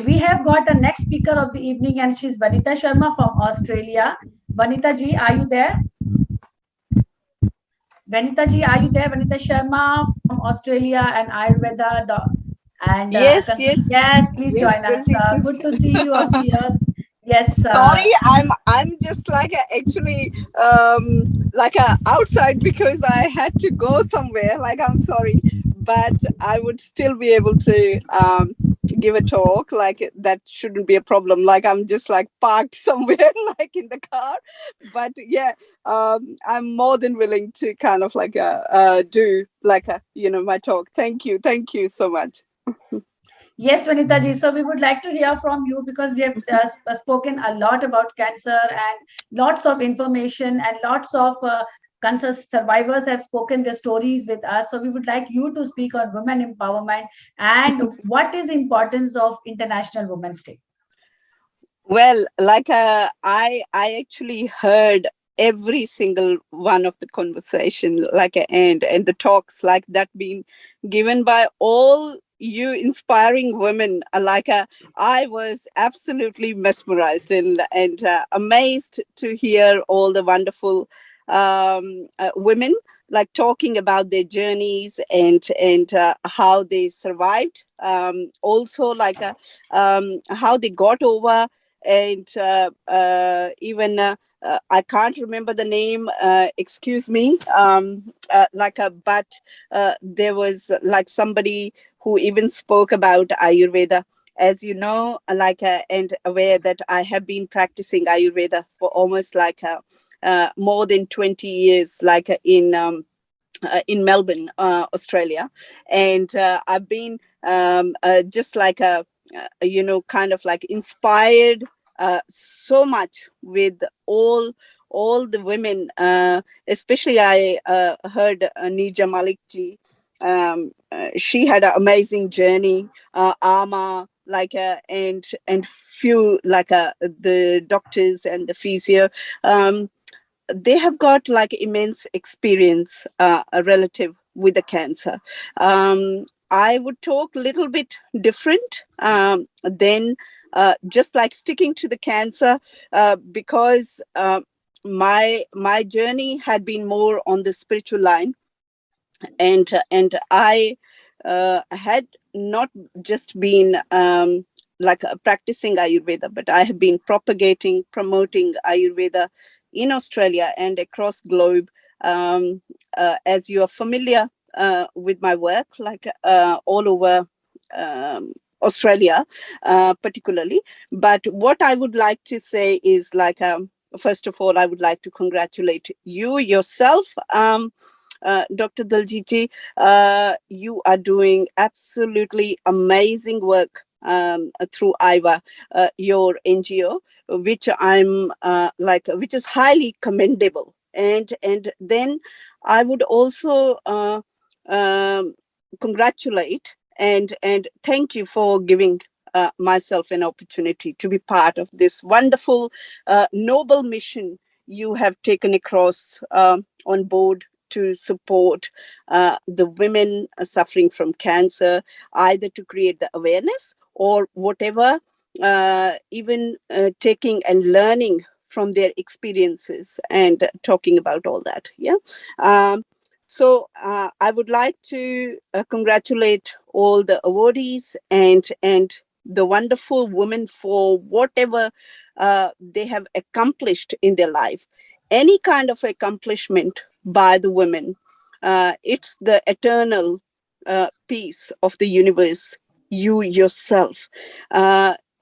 We have got a next speaker of the evening, and she's Vanita Sharma from Australia. Vanita ji, are you there? Vanita ji, are you there? Vanita Sharma from Australia and Ayurveda. And Yes, yes, yes, please yes, join us. Diljit. Good to see you up here. Yes. Sorry, I'm just like actually like outside because I had to go somewhere. Like I'm sorry, but I would still be able to give a talk. Like that shouldn't be a problem. Like I'm just like parked somewhere, like in the car. But yeah, I'm more than willing to kind of like do like my talk. Thank you so much. Yes, Vanita ji. So we would like to hear from you because we have spoken a lot about cancer and lots of information and lots of cancer survivors have spoken their stories with us. So we would like you to speak on women empowerment and what is the importance of International Women's Day. Well, like I actually heard every single one of the conversation, like and the talks like that being given by all you inspiring women. I was absolutely mesmerized and amazed to hear all the wonderful women like talking about their journeys and how they survived. Also, how they got over and even I can't remember the name. Excuse me. But there was like somebody who even spoke about Ayurveda. As you know, and aware that I have been practicing Ayurveda for almost more than 20 years, in Melbourne, Australia, and I've been just like a kind of like inspired so much with all the women, especially I heard Nija Malik ji. She had an amazing journey. Ama, and few the doctors and the physio. They have got like immense experience relative with the cancer. I would talk a little bit different than just like sticking to the cancer because my journey had been more on the spiritual line, and I had not just been practicing Ayurveda, but I have been promoting Ayurveda in Australia and across globe. As you are familiar with my work, all over Australia, particularly. But what I would like to say is first of all, I would like to congratulate you yourself. Dr. Daljiti, you are doing absolutely amazing work through IAWA, your NGO, which which is highly commendable. And then I would also um, congratulate and thank you for giving myself an opportunity to be part of this wonderful, noble mission you have taken across on board to support the women suffering from cancer, either to create the awareness or whatever, even taking and learning from their experiences and talking about all that. Yeah. So I would like to congratulate all the awardees and the wonderful women for whatever they have accomplished in their life. Any kind of accomplishment by the women, it's the eternal piece of the universe. You yourself,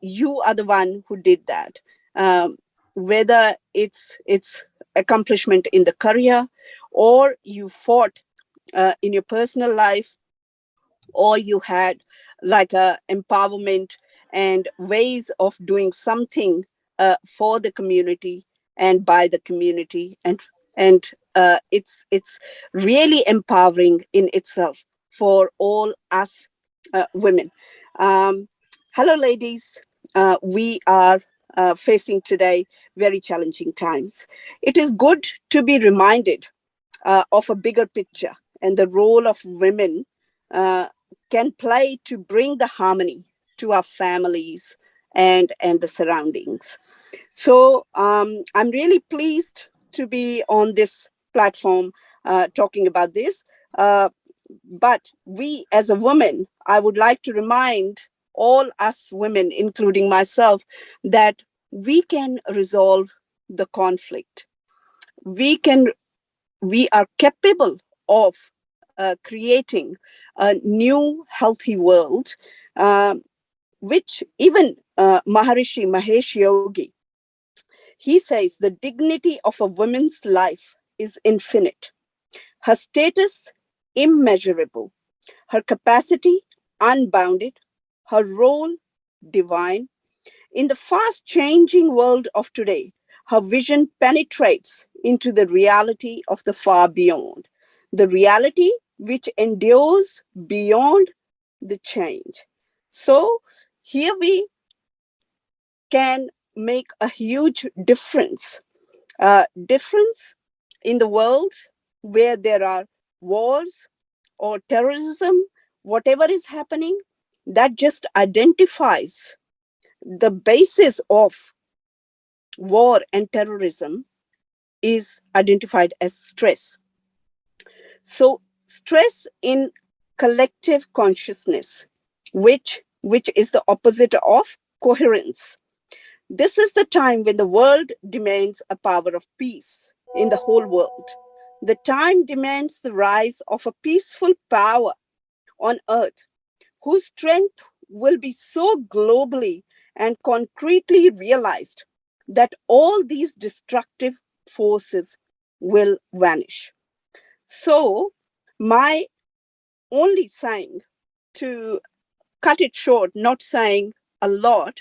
you are the one who did that. Whether it's accomplishment in the career, or you fought in your personal life, or you had like a empowerment and ways of doing something for the community and by the community, and it's really empowering in itself for all us women. um, Hello ladies, we are facing today very challenging times. It is good to be reminded of a bigger picture and the role of women uh, can play to bring the harmony to our families and the surroundings. So I'm really pleased to be on this platform talking about this. Uh, but we, as a woman, I would like to remind all us women, including myself, that we can resolve the conflict. We can, we are capable of creating a new healthy world, which even Maharishi Mahesh Yogi, he says the dignity of a woman's life is infinite, her status immeasurable, her capacity unbounded, her role divine. In the fast changing world of today, her vision penetrates into the reality of the far beyond, the reality which endures beyond the change. So, here we can make a huge difference in the world where there are wars or terrorism, whatever is happening, that just identifies the basis of war and terrorism is identified as stress. So stress in collective consciousness, which is the opposite of coherence. This is the time when the world demands a power of peace in the whole world. The time demands the rise of a peaceful power on earth whose strength will be so globally and concretely realized that all these destructive forces will vanish. So, my only saying, to cut it short, not saying a lot,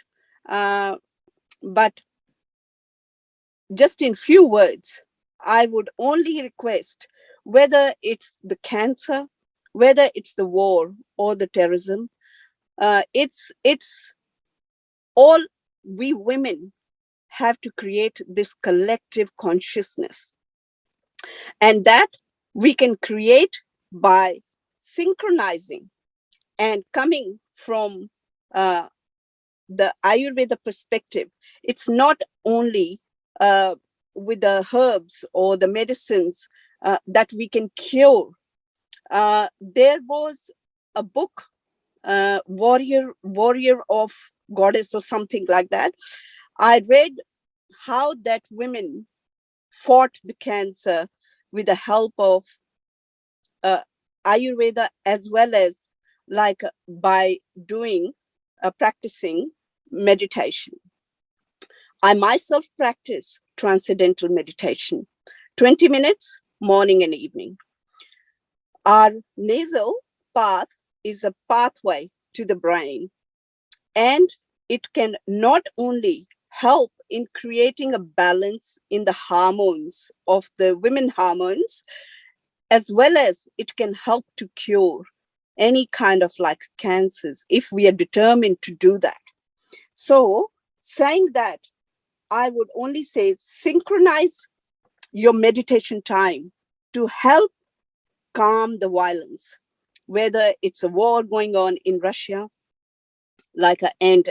uh, but just in few words, I would only request, whether it's the cancer, whether it's the war or the terrorism, it's all we women have to create this collective consciousness, and that we can create by synchronizing and coming from uh, the Ayurveda perspective. It's not only with the herbs or the medicines that we can cure. There was a book, Warrior of Goddess or something like that. I read how that women fought the cancer with the help of uh, Ayurveda, as well as like by doing practicing meditation. I myself practice transcendental meditation, 20 minutes morning and evening. Our nasal path is a pathway to the brain, and it can not only help in creating a balance in the hormones of the women hormones, as well as it can help to cure any kind of like cancers if we are determined to do that. So, saying that, I would only say synchronize your meditation time to help calm the violence, whether it's a war going on in Russia, like and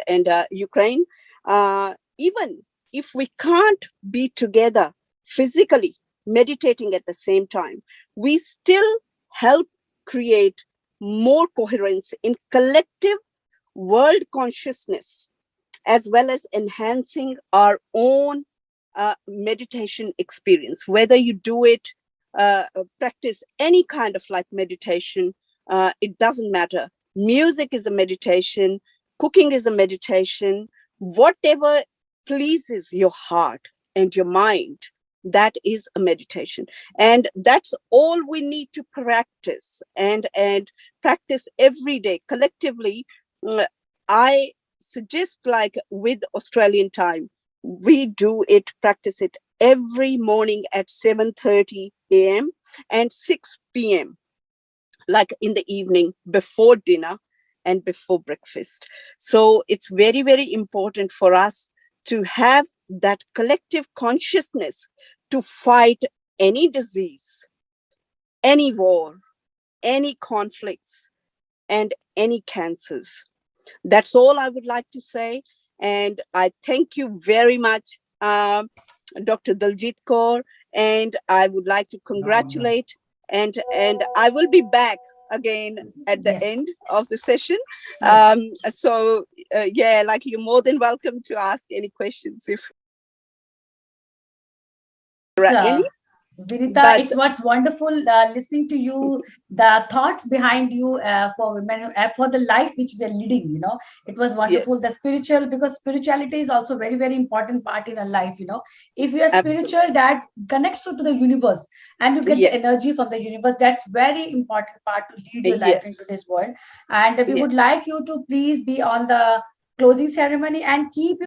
Ukraine. Even if we can't be together physically meditating at the same time, we still help create more coherence in collective world consciousness, as well as enhancing our own meditation experience. Whether you do it, practice any kind of like meditation, it doesn't matter. Music is a meditation, cooking is a meditation, whatever pleases your heart and your mind, that is a meditation. And that's all we need to practice, and practice every day collectively. I suggest, like with Australian time, we do it, practice it every morning at 7:30 a.m. and 6 p.m., like in the evening before dinner and before breakfast. So it's very, very important for us to have that collective consciousness to fight any disease, any war, any conflicts, and any cancers. That's all I would like to say. And I thank you very much, Dr. Daljit Kaur. And I would like to congratulate, and I will be back again at the Yes. end of the session. Yes. So, yeah, like you're more than welcome to ask any questions if there are any. Vinita, But it was wonderful listening to you, the thoughts behind you for women, for the life which we are leading. It was wonderful. The yes, spiritual, because spirituality is also very, very important part in our life. If you are spiritual, absolutely. that connects you to the universe and you get the Yes, energy from the universe. That's very important part to lead your life in yes, today's world. And we would yes. like you to please be on the closing ceremony and keep